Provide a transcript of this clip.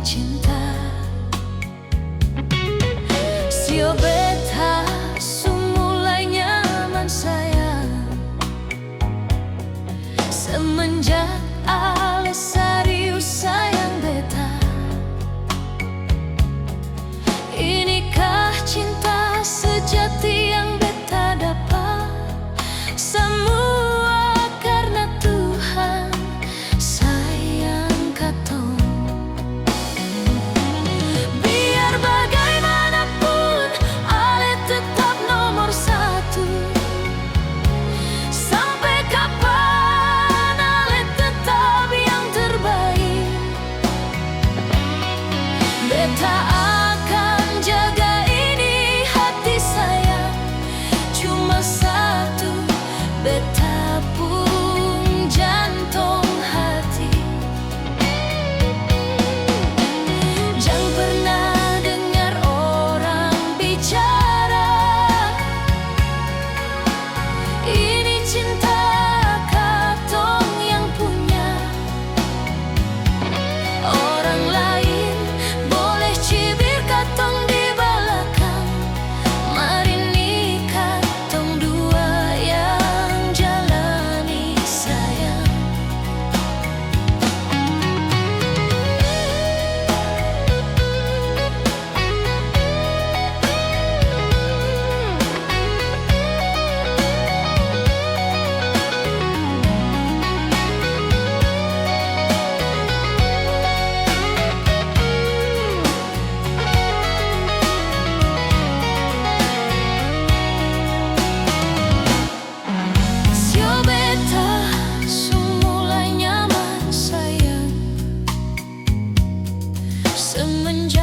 cinta. Sio beta sumulai nyaman sayang, semenjak ale serius sayang beta. Inikah cinta sejati yang beta dapat? Semua karena Tuhan sayang katong. Biar bagaimanapun ale tetap nomor satu. Sampai kapan ale tetap yang terbaik. Beta akan jaga ini hati sayang, cuma satu beta pun jantung hati. Jangan pernah dengar orang bicara ini cinta katong yang punya. Orang lain boleh cibir katong di belakang, mari ni katong dua yang jalani sayang. Sio beta sumulai nyaman sayang, semenjak